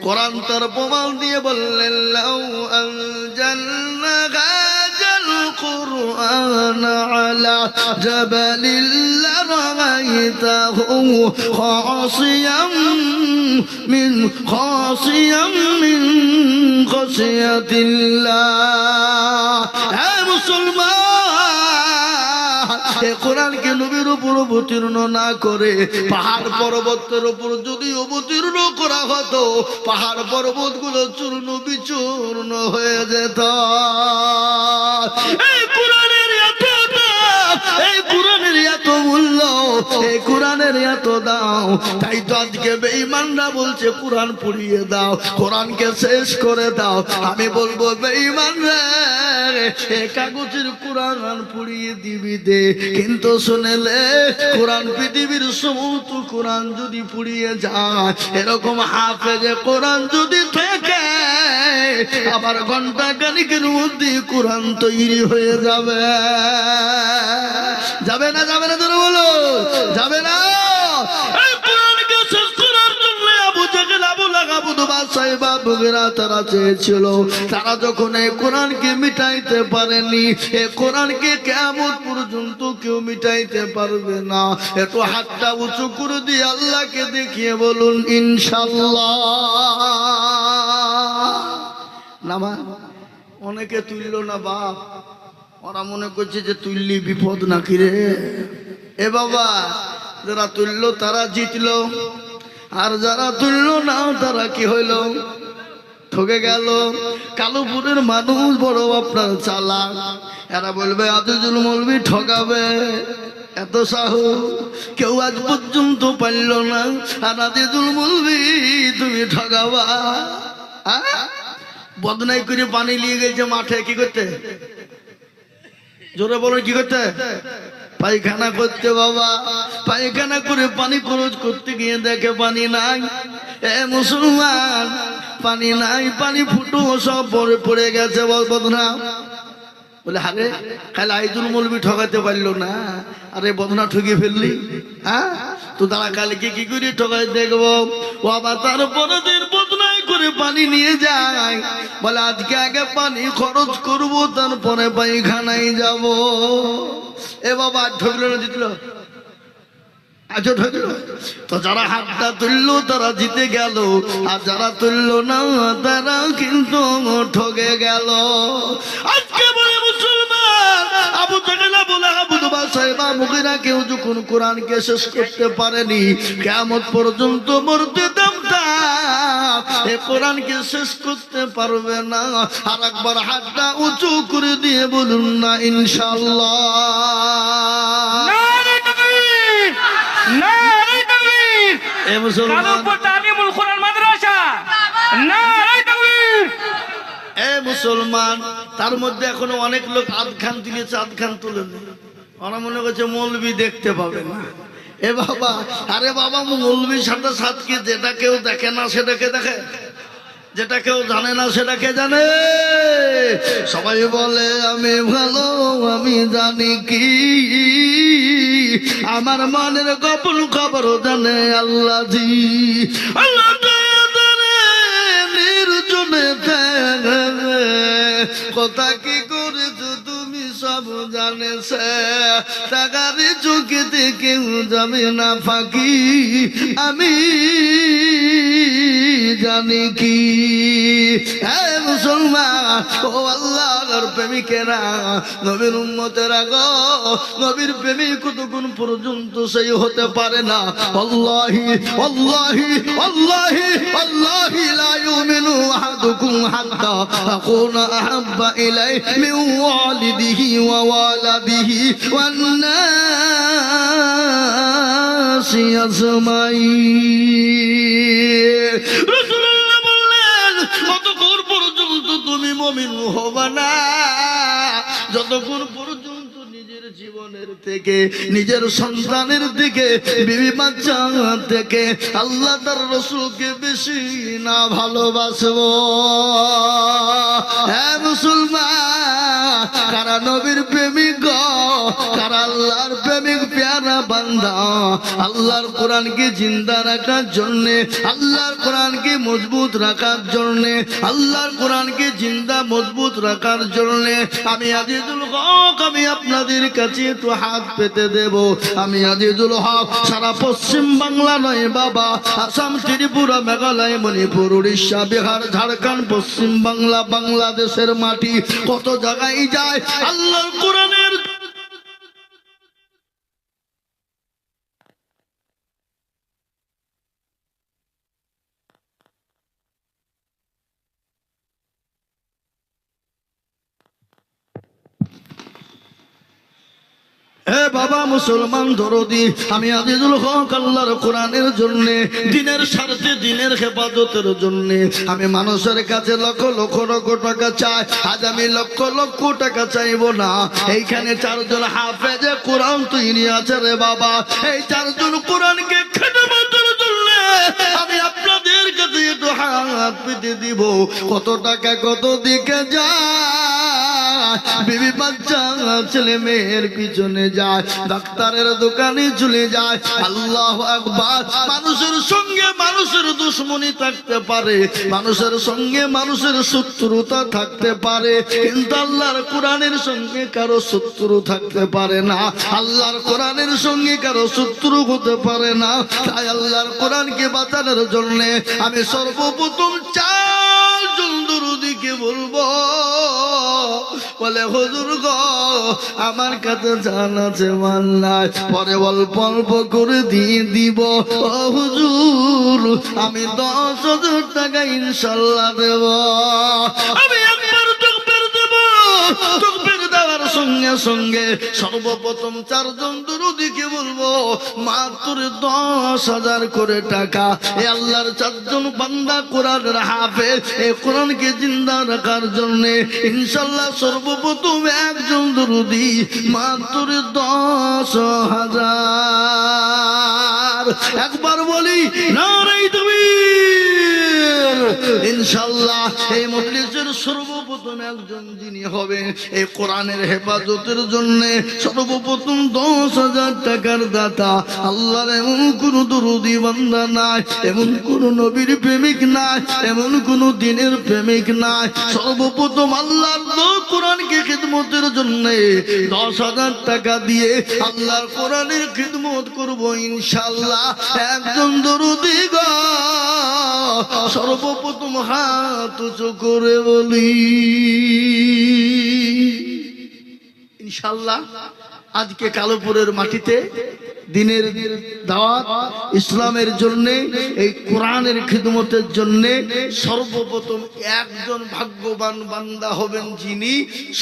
কোরআন তার প্রমাণ দিয়ে বললেন, লাউ আনজালনা হাযাল কুরআন আলা জাবালিন লারাআইতাহু খাশিয়াম মিন খাশিয়াতিল্লাহ। হে মুসলমান, এই কোরআনকে নবীর উপর অবতীর্ণ না করে পাহাড় পর্বতের উপর যদি অবতীর্ণ করা হতো, পাহাড় পর্বত গুলো চূর্ণ বিচূর্ণ হয়ে যেত। এই কোরআনের এত দাম, এই কোরআনের এত মূল্য, এই কোরআনের এত দাম, তাই তো আজকে বেঈমানরা বলছে কোরআন পুড়িয়ে দাও, কোরআনকে শেষ করে দাও। আমি বলবো বেঈমান রে, এই কাগজের কোরআন পুড়িয়ে দিবি দে, কিন্তু শুনেলে কোরআন পৃথিবীর সমস্ত কোরআন যদি পুড়িয়ে যায়, এরকম হাফেজে কোরআন যদি থেকে আবার ঘন্টা খানিকের মধ্যে কোরআন তৈরি হয়ে যাবে। যাবে না? যাবে না? ধরে বলো, যাবে না? এই কোরআনকে শেষ করার জন্য আবু জাহেল, আবু লাহাব, উতবা, সাইবা, মুগীরা তারা চেয়েছিল। তারা যখন এই কোরআনকে মিটাইতে পারেনি, এই কোরআনকে কিয়ামত পর্যন্ত কেউ মিটাইতে পারবে না। একটু হাতটা উঁচু করে দিয়ে আল্লাহকে দেখিয়ে বলুন ইনশাআল্লাহ। নামা অনেকে তুলল না বাপ, ওরা মনে করছে যে তুললি বিপদ নাকি রে। এ বাবা, যারা তুললো তারা জিতলো, আর যারা তুললো না তারা কি হইল? ঠকে গেল। কালুপুরের মানুষ বড় আপনার চালাক, এরা বলবে আজিজুল মৌলবী ঠকাবে, এত সাহস কেউ আজ পর্যন্ত পারল না। আর আজিজুল মৌলবী তুমি ঠকাবা? বদনাই করে পানি নিয়ে গেছে মাঠে, কি করতে? জোরে বলো, কি করতে? পায়খানা করতে বাবা। পায়খানা করে পানি খরচ করতে গিয়ে দেখে পানি নাই। এ মুসলমান, পানি নাই, পানি ফুটো সব পড়ে গেছে। বদনা বলে আরে খালি আইজুল মৌলবী ঠকাতে পারলো না, আরে বদনা ঠকিয়ে ফেললি। হ্যাঁ তো তারা কালকে কি করে ঠকাই দেখবো। ও আবার তারপরে দিন বদনাই করে পানি নিয়ে যায়, বলে আজকে আগে পানি খরচ করব, তারপরে পায়খানায় যাব। এ বাবা ঠকলো না জিতলো? আচ্ছা ঠকলো তো। যারা হাতটা তুললো তারা জিতে গেল, আর যারা তুললো না তারা কিন্তু ঠকে গেল। আজকে বলে মুসলমান, আবু জাহেল বলে আবু দুবা সাহেবা মুগিরা কেউ যখন কোরআনকে শেষ করতে পারেনি, কিয়ামত পর্যন্ত মরতে দামটা এ কোরআনকে শেষ করতে পারবে না। আর একবার হাতটা উঁচু করে দিয়ে বলুন না ইনশাআল্লাহ। মুসলমান তার মধ্যে এখনো অনেক লোক আধখান দিয়েছে, আধখান তুলে ওরা মনে করছে মৌলবি দেখতে পাবে না। এ বাবা, আরে বাবা মৌলবির সাথে সাথে যেটা কেউ দেখে না সেটাকে দেখে, যেটা কেউ জানে না সেটাকে জানে। সবাই বলে আমি ভালো, আমি জানি কি, আমার মনের গোপন খবর জানে আল্লাহ জি। আল্লাহ নির্জনে কথা কি করেছো তুমি সব জানেছে, টাকারে চোখেতে কেউ যাবে না ফাঁকি, আমি জানি কি। হ্যাঁ মুসলমান, ও আল্লাহর প্রেমিকেরা, নবীর উম্মতেরা গো, নবীর প্রেমিক কতক্ষণ পর্যন্ত সেই হতে পারে না। আল্লাহি আল্লাহি আল্লাহি আল্লাহি লা ইউমিনু আহাদুকুম হাত্তা আকুনা আহাব্বা ইলাইহি মিন ওয়ালিদিহি ওয়া ওয়ালাদিহি ওয়ান নাসি আজমাইন। রাসূলুল্লাহ বললেন কতক্ষণ পর্যন্ত তুমি মুমিন হবে না, যতক্ষণ পর্যন্ত নিজের জীবনের থেকে, নিজের সন্তানের থেকে, বিবি বাচ্চা থেকে আল্লাহ তার রাসূলকে বেশি না ভালোবাসবো। হ্যাঁ মুসলমান, কারা নবীর প্রেমিক গো, কারা আল্লাহর প্রেমিক প্যারা বান্দা, আল্লাহর কোরআনকে জিন্দা রাখার জন্য, আল্লাহর কোরআনকে মজবুত রাখার জন্য, আল্লাহর কোরআনকে জিন্দা মজবুত রাখার জন্য আমি আজিজুল হক, আমি আপনাদের কাছে একটু হাত পেতে দেব। আমি আজিজুল হক সারা পশ্চিম বাংলা নয় বাবা, আসাম, ত্রিপুরা, মেঘালয়, মণিপুর, উড়িষ্যা, বিহার, ঝাড়খণ্ড, পশ্চিম বাংলা, বাংলাদেশের মাটি, কত জায়গায় যায় আল্লাহর কোরআনের। হে বাবা মুসলমান দরদি, আমি আজিজুল হক আল্লাহর কোরআনের জন্য, দিনের স্বার্থে, দিনের হেফাজতের জন্য আমি মানুষের কাছে লক্ষ লক্ষ টাকা চাই। আজ আমি লক্ষ লক্ষ টাকা চাইবো না। এইখানে চারজন হাফেজে কোরআন তৈরি আছে রে বাবা, এই চারজন কোরআনকে খেদমতের জন্য আমি আপনাদের কাছে একটু হাত পেতে দিব। কত টাকা কত দিকে যায়, বিবি বাচ্চা ছেলে মেয়ের পিছনে যায়, ডাক্তারের দোকানে চলে যায়। আল্লাহু আকবার। মানুষের সঙ্গে মানুষের দুশ্মনী থাকতে পারে, মানুষের সঙ্গে মানুষের শত্রুতা থাকতে পারে, কিন্তু আল্লাহর কোরআনের সঙ্গে কারো শত্রু থাকতে পারে না, আল্লাহর কোরআনের সঙ্গে কারো শত্রু হতে পারে না। তাই আল্লাহর কোরআনকে বাঁচানোর জন্য আমি সর্বপ্রথম চারজন দুরূদীকে বলবো, বলে হুজুর গো আমার কাছে জান আছে মাল নাই, পরে অল্প অল্প করে দিয়ে দিব। ও হুজুর আমি 10,000 টাকা ইনশাল্লাহ দেব। আমি একবার তাকবীর দেব, তাকবীর দেওয়ার সঙ্গে সঙ্গে সর্বপ্রথম 4 জন দরুদীকে বলবো মাত্র 10,000 করে টাকা। এ আল্লাহর 4 জন বান্দা কোরআনের হাফেজ, এই কোরআনকে জিন্দা রাখার জন্য ইনশাআল্লাহ সর্বপ্রথম একজন দরুদী মাত্র 10,000। একবার বলি নারে তাকবীর। ইনশাআল্লাহ এই মজলিসের সর্বপ্রথম একজন যিনি হবে এই কোরআনের হেফাজতের জন্য সর্বপ্রথম 10,000 টাকার দাতা, আল্লাহর এমন কোন দরুদী বান্দা নাই, এমন কোন নবীর প্রেমিক নাই, এমন কোন দিনের প্রেমিক নাই। সর্বপ্রথম আল্লাহর কোরআনকে খিদমতের জন্য 10,000 টাকা দিয়ে আল্লাহর কোরআনের খিদমত করব ইনশাআল্লাহ। একজন দরুদী গো সর্বপ্রথম হাত উঁচু করে বলি ইনশাআল্লাহ। আজকে কালোপুরের মাটিতে দিনের দাওয়াত ইসলামের জন্য এই কোরআনের খিদমতের জন্য সর্বপ্রথম একজন ভাগ্যবান বান্দা হবেন যিনি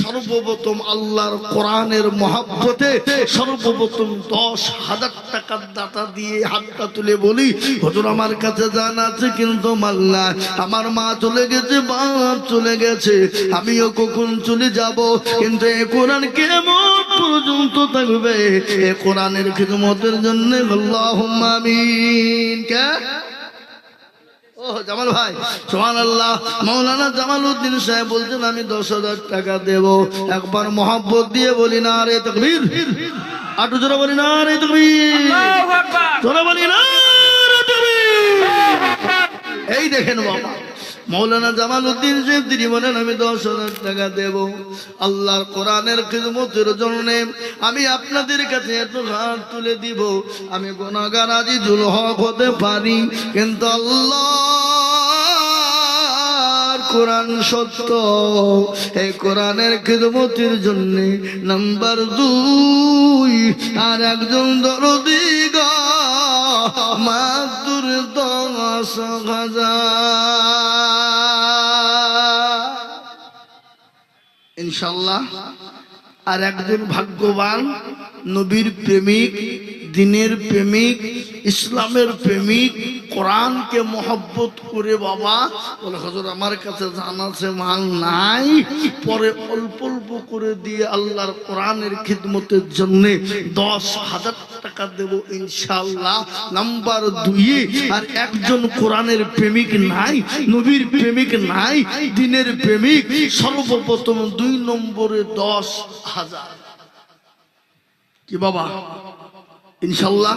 সর্বপ্রথম আল্লাহর কোরআনের মহব্বতে সর্বপ্রথম 10,000 টাকার দাতা দিয়ে হাতটা তুলে বলি হুজুর আমার কাছে জানা আছে কিন্তু মাল্লা, আমার মা চলে গেছে, বাপ চলে গেছে, আমিও কখন চলে যাব, কিন্তু এই কোরআন কেমন পর্যন্ত থাকবে এই কোরআনের খিদমত জন্য আল্লাহুম্মা আমিন। কে ও জামাল ভাই সুবহানাল্লাহ। মাওলানা জামালউদ্দিন সাহেব বলছেন আমি 10,000 টাকা দেব। একবার মহব্বত দিয়ে বলি নারে তাকবীর। আটু জোরে বলি নারে তাকবীর, আল্লাহু আকবার, জোরে বলি নারে তাকবীর। এই দেখেন বাবা মৌলানা জামালউদ্দিন সাহেব তিনি বলেন আমি 10,000 টাকা দেব আল্লাহর কোরআনের খিদমতের জন্য। আমি আপনাদের কাছে এত হাত তুলে দিব, আমি গুনাহগার আজিজুল হক হতে পারি, কিন্তু আল্লাহর কোরআন সত্য। এই কোরআনের খিদমতের জন্য নাম্বার 2 আর একজন দরদী গো মাত্র 10,000 ইনশাআল্লাহ। আর একজন ভাগ্যবান নবীর প্রেমিক, দিনের প্রেমিক, ইসলামের প্রেমিক, কোরআনকে মহব্বত করে বাবা বলে হুজুর আমার কাছে জানা আছে মাল নাই, পরে অল্প অল্প করে দিয়ে আল্লাহর কোরআনের খিদমতের জন্য 10,000 টাকা দেব ইনশাআল্লাহ। নাম্বার 2 আর একজন কোরআনের প্রেমিক নাই, নবীর প্রেমিক নাই, দিনের প্রেমিক, সর্বপ্রথম 2 নম্বরে 10,000। কি বাবা ইনশাআল্লাহ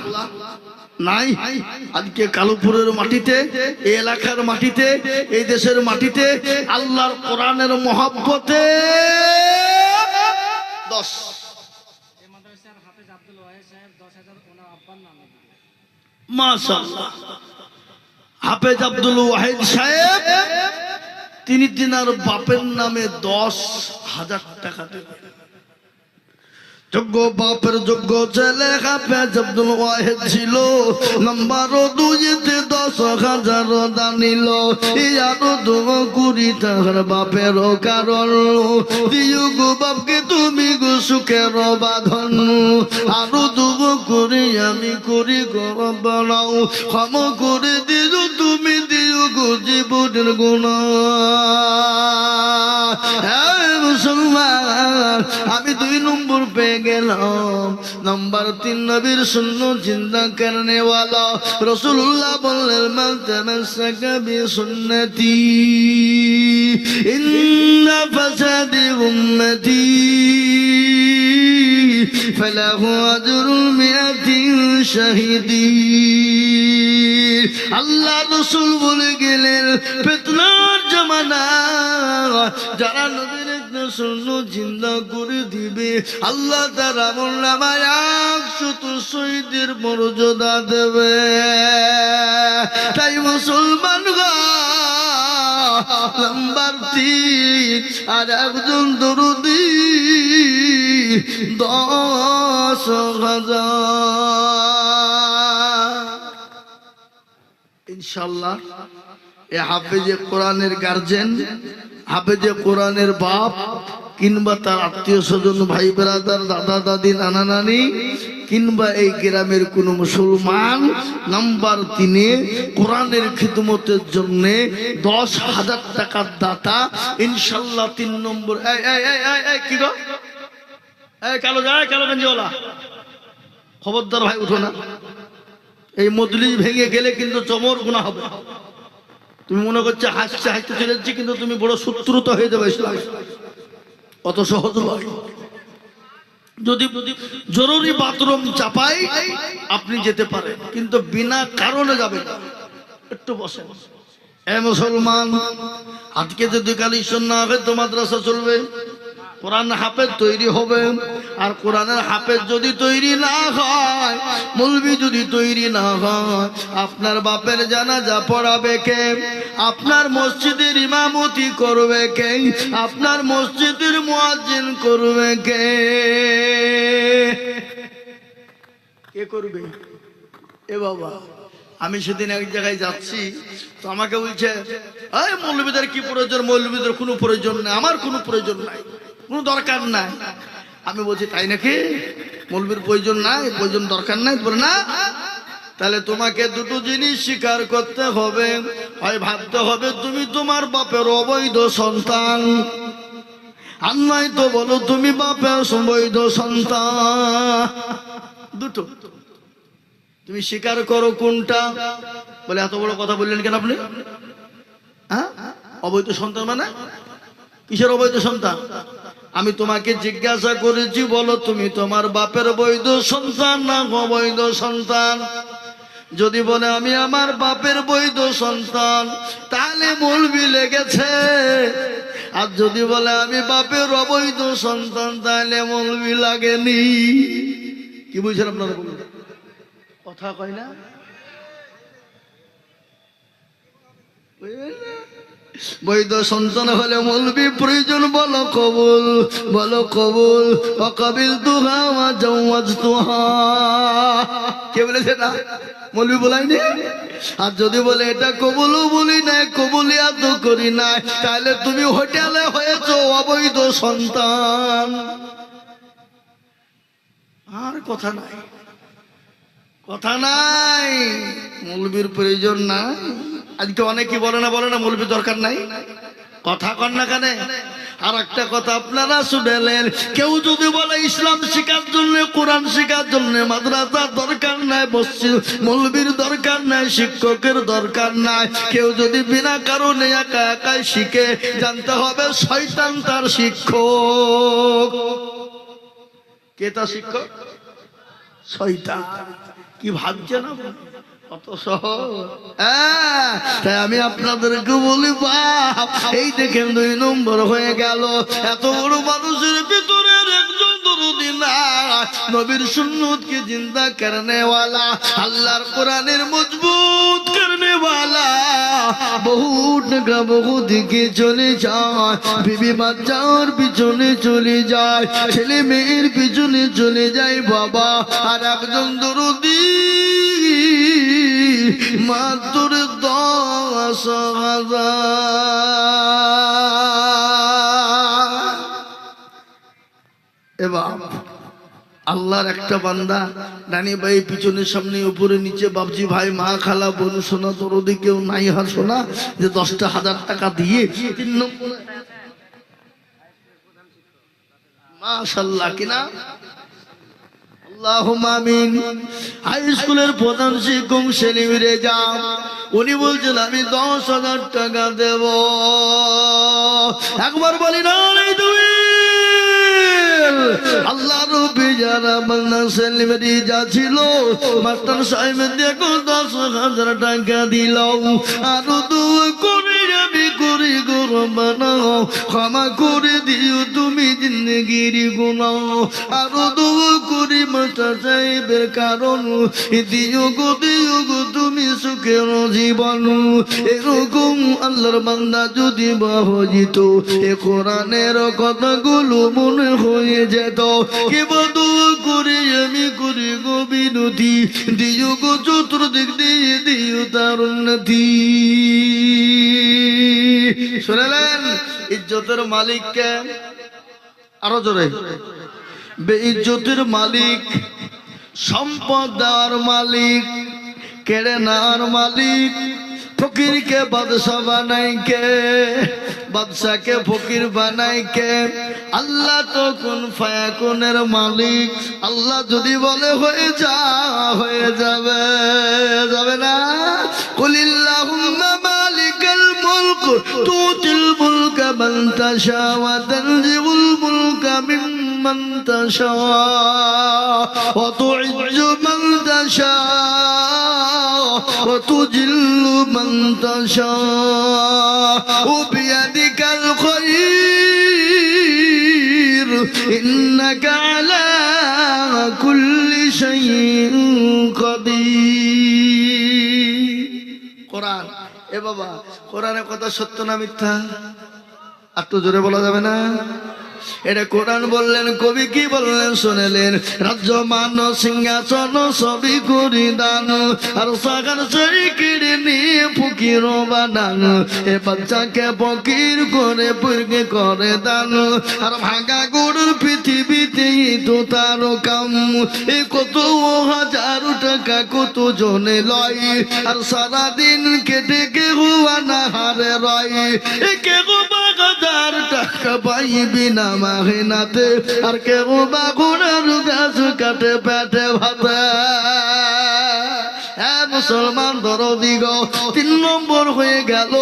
নাই? আজকে কালুপুরের মাটিতে, এই এলাকার মাটিতে, এই দেশের মাটিতে আল্লাহর কোরআনের মহব্বতে 10 মাশাআল্লাহ হাফেজ আব্দুল ওয়াহিদ সাহেব তিনি তিনার বাপের নামে 10,000 টাকা দেবেন। যোগ্য বাপের যোগ্য ছেলে হাফেজ আব্দুল ওয়াহিদ ছিল। নাম্বার 2-তে 10,000 দানিল। ইয়ারো দুগো কুড়ি তাহার বাপের কারণ দিও গো বাপকে তুমি গো সুখের বাঁধন। আরো দুগো করে আমি করি গরব বানাও, ক্ষম করে দিও তুমি দিও গো জীবনের গুনাহ। মুসলমান আমি 2 নম্বর পেয়ে গেলাম। নাম্বার 3 নবীর সুন্নাত জিন্দা করনে वाला রাসূলুল্লাহ বললেন মান তামাসসাকা বিসুন্নতি ইন্না ফাসাদি উম্মতি ফালাহু আজরুল মিয়াতি শাহীদিন। আল্লাহ রাসূল বলে গেলেন ফিতনার জামানা যারা নবীর সুন্নাত জিন্দা করে দিবে আল্লাহ তাআলা আমলনামায় 100 শহীদের মর্যাদা দেবে। তাই মুসলমান গো নাম্বার 3 আর একজন দরুদি 10,000 ইনশাআল্লাহ। এ হাফেজে কোরআনের গার্জেন, হাফেজে কোরআনের বাপ, কিংবা তার আত্মীয় স্বজন, ভাই ব্রাদার, দাদা দাদি, নানা নানি, কিংবা এই গ্রামের কোন মুসলমান নাম্বার 3 কোরআনের খিদমতের জন্য 10,000 টাকার দাতা ইনশাআল্লাহ। 3 নম্বর কি গো, কালো যায় কালো গঞ্জিওয়ালা, খবরদার ভাই উঠো না। এই মজলিস ভেঙে গেলে কিন্তু চমর গুনাহ হবে। তুমি মনে করছো হাসতে হাসতে চলে যাচ্ছি, কিন্তু তুমি বড় শত্রুতা হয়ে যাবে ইসলাম। অত সহজ নয়। যদি জরুরি বাথরুম চাপাই আপনি যেতে পারেন, কিন্তু বিনা কারণে যাবেন। একটু বসেন। এ মুসলমান, আজকে যদি কাল ঈশ্বর না হবে তো মাদ্রাসা চলবে, কোরআন হাফেজ তৈরি হবে। আর কোরআনের হাফেজ যদি তৈরি না হয়, মৌলবি যদি তৈরি না হয়, আপনার বাপের জানাজা পড়াবে কে? আপনার মসজিদের ইমামতি করবে কে? আপনার মসজিদের মুয়াজ্জিন করবে কে? কে করবে? এ বাবা, আমি সেদিন এক জায়গায় যাচ্ছি, তো আমাকে বলছে এই মৌলবীদের কি প্রয়োজন? মৌলবীদের কোনো প্রয়োজন নাই, আমার কোনো প্রয়োজন নাই, কোনো দরকার নাই। আমি বলছি তাই নাকি? মৌলবীর প্রয়োজন নাই, প্রয়োজন দরকার নাই? বলে না, তাহলে তোমাকে দুটো জিনিস স্বীকার করতে হবে। হয় ভাবতে হবে তুমি তোমার বাপের অবৈধ সন্তান, আর নয় তো বলো তুমি বাপের বৈধ সন্তান। দুটো তুমি স্বীকার করো কোনটা? বলে এত বড় কথা বললেন কেন আপনি? হ্যাঁ, অবৈধ সন্তান মানে কিসের অবৈধ সন্তান? আমি তোমাকে জিজ্ঞাসা করেছি, বলো তুমি তোমার বাপের বৈধ সন্তান না অবৈধ সন্তান? যদি বলে আমি আমার বাপের বৈধ সন্তান, তাহলে মৌলবি লেগেছে। আর যদি বলে আমি বাপের অবৈধ সন্তান, তাহলে মৌলবি লাগেনি। কি বুঝছেন আপনারা? বলুন, কথা কয় না? বৈধ সন্তান হলে মৌলবি প্রয়োজন, বলো কবুল, বলো কবুল। অকাবিল তুহা ওয়াজ তুহা, কে বলেছে না? মৌলবি বলাইনি। আর যদি বলে এটা কবুলও বলি নাই, কবুলিয়া তো করি নাই, তাহলে তুমি হোটেলে হয়েছো অবৈধ সন্তান। আর কথা নাই, কথা নাই, মৌলবীর প্রয়োজন নাই। আজকে অনেকে বলে না মৌলবী দরকার নাই, কথা কন না কেন? আর একটা কথা আপনারা শুনেলেন, কেউ যদি বলে ইসলাম শিখার জন্য, কোরআন শিখার জন্য মাদ্রাসার দরকার নাই, মসজিদ মৌলবীর দরকার নাই, শিক্ষকের দরকার নাই, কেউ যদি বিনা কারণে একা একাই শিখে, জানতে হবে শয়তান তার শিক্ষক। কে তার শিক্ষক? শয়তান। কি ভাবছেন কত সহজ? তাই আমি আপনাদেরকে বলি, বাপ এই দেখেন 2 নম্বর হয়ে গেল। এত বড় মানুষের ভিতরের একজন দরুদি না, নবীর সুন্নতকে জিন্দা করনে वाला, আল্লাহর কোরআনের মজবুত করনে वाला। বহু টাকা বহু দিকে চলে যায়, বিবি বাচ্চার পিছনে চলে যায়, ছেলে মেয়ের পিছনে চলে যায় বাবা। আর একজন দরুদি মাত্র 10,000। এবার আল্লাহর একটা বান্দা, ডানি ভাই পিছনের সামনে উপরে নিচে, বাবজি ভাই, মা খালা বোন সোনা দরদি কেউ নাই হার শোনা, যে 10,000 টাকা দিয়ে 3 নম্বর মাশাআল্লাহ কিনা আল্লাহুম্মা আমিন। হাই স্কুলের প্রধান শিক্ষক সেলিম রেজা, উনি বলছেন আমি 10,000 টাকা দেব। একবার বলি না তুমি আল্লাহ রবি যারা বাংলা সেলিম রেজা ছিল, মাস্টার সাহেব দেখো 10,000 টাকা দিল। আর দু করে আমি করি গো রব্বানা ক্ষমা করে দিও তুমি জিন্দেগির গুনাহ। আরো দোয়া করি মাস্টার সাহেবের কারণ দিও গো তুমি সুখের জীবন। এরকম আল্লাহর বান্দা যদি বাহজিত এ কোরআনের কথাগুলো মনে হয়ে যেত, কেবল দোয়া করে আমি করি গো বিনতি, দিও গো চতুর্দিক দিয়ে দিও তার উন্নতি। শুনলেন ইজ্জতের মালিককে? আরো জোরে, বেইজ্জতের মালিক, সম্পদ দেওয়ার মালিক, কেড়ে নেওয়ার মালিক। ফকিরকে বাদশা বানাই কে? বাদশাকে ফকির বানাই কে? আল্লাহ তো কোন ফায়াকুনের মালিক। আল্লাহ যদি বলে হয়ে যা, হয়ে যাবে, যাবে না? কুলিল্লাহুম্মা মালিকাল মুলক তুতিল মুলকা মান তাশা ওয়া তানজিউল মুলকা মিম্মান তাশা ওয়া তুইজ্জু মান তাশা ওয়া তুজিল্লু মান তাশা ওয়া বিয়াদিকাল খায়র ইন্নাকা আলা কুল্লি শাইইন কাদির। কোরআন, এ বাবা কোরআনের কথা সত্য না মিথ্যা? আর তো জোরে বলা যাবে না? এটা কোরআন বললেন, কবি কি বললেন শুনেলেন? রাজ্য মান সিংহাসন সবই করি দান, আর সাগার সেই কিড়ে নিয়ে ফকির বানান। এ বাচ্চাকে ফকির করে পুরকে করে দান, আর ভাঙা গরুর পৃথিবীতে তো তার কাম। এ কত হাজার টাকা কত জনে লয়, আর সারাদিন কেটে কেউ আনাহারে রয়। এ কেউ 1,000 টাকা পাইবি না মাহিনাতে, আর কেউ বা গুণের গাছ কাটে পেটে ভাতে। হ্যাঁ মুসলমান দরদি গো, 3 নম্বর হয়ে গেল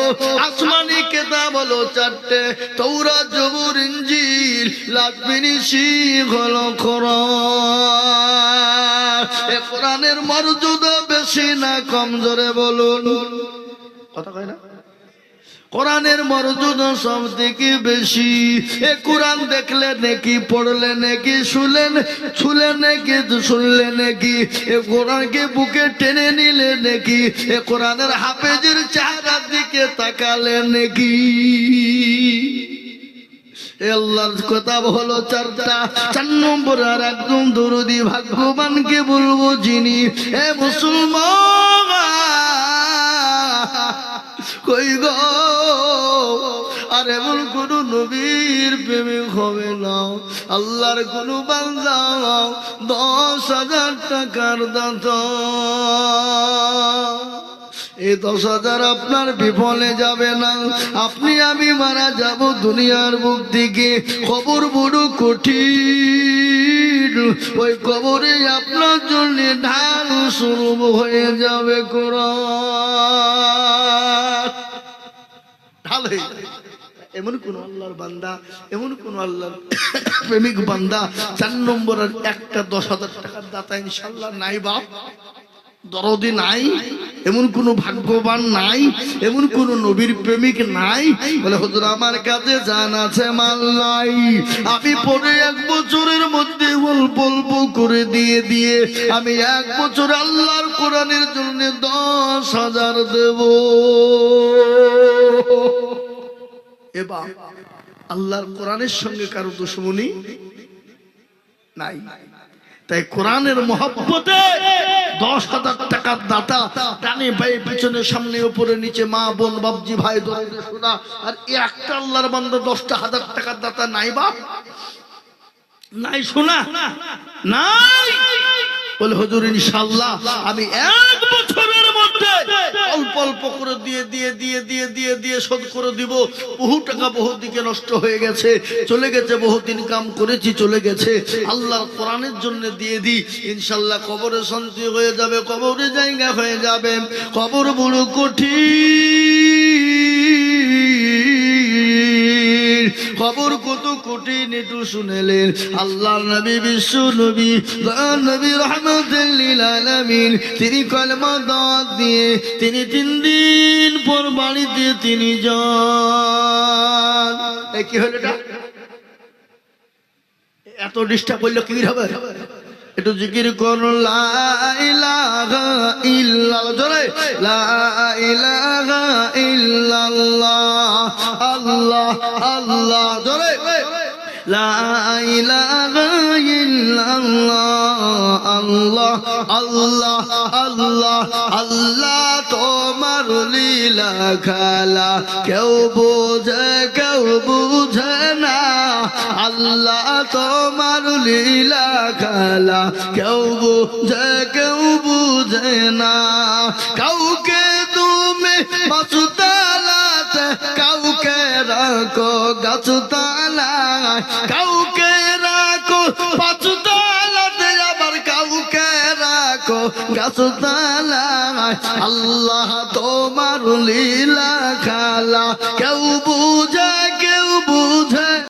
আসমানি কেতাব হলো 4টে, তাওরাত জবুর ইনজিল লাগবিনি শিখ হলো কোরআন। এ কোরআনের মর্যাদা বেশি না কম? জোরে বলুন, কথা কয় না? কোরআনের মর্যাদা সব থেকে বেশি। এ কোরআন দেখলে নাকি, পড়লে নাকি, শুনলে নাকি, শুনলে নাকি, এ কোরআনকে বুকে টেনে নিলে নাকি, এ কোরআনের হাফেজের চেহারার দিকে তাকালে নাকি। আল্লাহর কিতাব হলো 4টা। 4 নম্বর আর একদম দরুদি ভাগ্যবানকে বলবো যিনি, এ মুসলমান কই গো, আর এমন কোন নবীর প্রেমিক হবে না, আল্লাহর কোন বান্দা 10,000 টাকার দাতা। এই 10,000 আপনার বিফলে যাবে না। আপনি আমি মারা যাব দুনিয়ার বুক থেকে, কবর বড় কঠিন, ওই কবরে আপনার জন্য ঢাল শুরু হয়ে যাবে কোরআন। ঢাল হয়ে যাবে। এমন কোন আল্লাহর বান্দা, এমন কোন আল্লাহর প্রেমিক বান্দা 4 নম্বরের একটা 10,000 টাকার দাতা ইনশাআল্লাহ নাই বাপ, দরদি নাই, এমন কোন ভাগ্যবান নাই, এমন কোন নবীর প্রেমিক নাই। বলে হুজুর আমার কাছে জান আছে মাল নাই, আমি পরে 1 বছরের মধ্যে অল্প অল্প করে দিয়ে আমি 1 বছর আল্লাহর কোরআনের জন্য 10,000 দেব। এবার আল্লাহর কোরআনের সঙ্গে কারো দুশমনি নাই। তাই কোরআনের মহব্বতে 10,000 টাকার দাতা, ডানে বায়ে পিছনে সামনে উপরে নিচে মা বোন বাবজি ভাই দোস্ত শোনা, আর একটা আল্লাহর বান্দা 10,000 টাকার দাতা নাই বাপ, নাই শোনা, নাই। বলে হুজুর ইনশাআল্লাহ আমি 1 বছরের মধ্যে অল্প অল্প করে দিয়ে শোধ করে দিব। বহু টাকা বহু দিকে নষ্ট হয়ে গেছে, চলে গেছে, বহুত ইনকাম করেছি চলে গেছে, আল্লাহর কোরআনের জন্য দিয়ে দিই, ইনশাআল্লাহ কবরে শান্তি হয়ে যাবে, কবরে জায়গা হয়ে যাবে। কবর বড় কঠিন, খবর কত কঠিন একটু শুনেলেন। আল্লাহর নবী বিশ্ব নবী নবী রাহমাতুল লিল আলামিন তিনি কলমা দাওয়াত দিয়ে তিনি 3 দিন পর বাড়িতে তিনি যান। এই কি হলো এটা? এত ডিস্টার্ব করলে কি হবে? একটু জিকির করুন লা ইলাহা ইল্লাল্লাহ, জোরে লা ইলাহা ইল্লাল্লাহ, আল্লাহ আল্লাহ, জোরে লা ইলাহা ইল্লাল্লাহ, আল্লাহ আল্লাহ আল্লাহ। আল্লাহ তোমার লীলা খেলা কেউ বুঝে না, আল্লাহ তোমার লীলা খেলা কেউ বুঝে না। কাউকে তুমি মাসুতালাতে, কাউকে রাখো গাছতলায়, কাউকে রাখো পাঁচতলাতে, আবার কাউকে রাখো গাছতলায়। আল্লাহ তোমার লীলা খেলা কেউ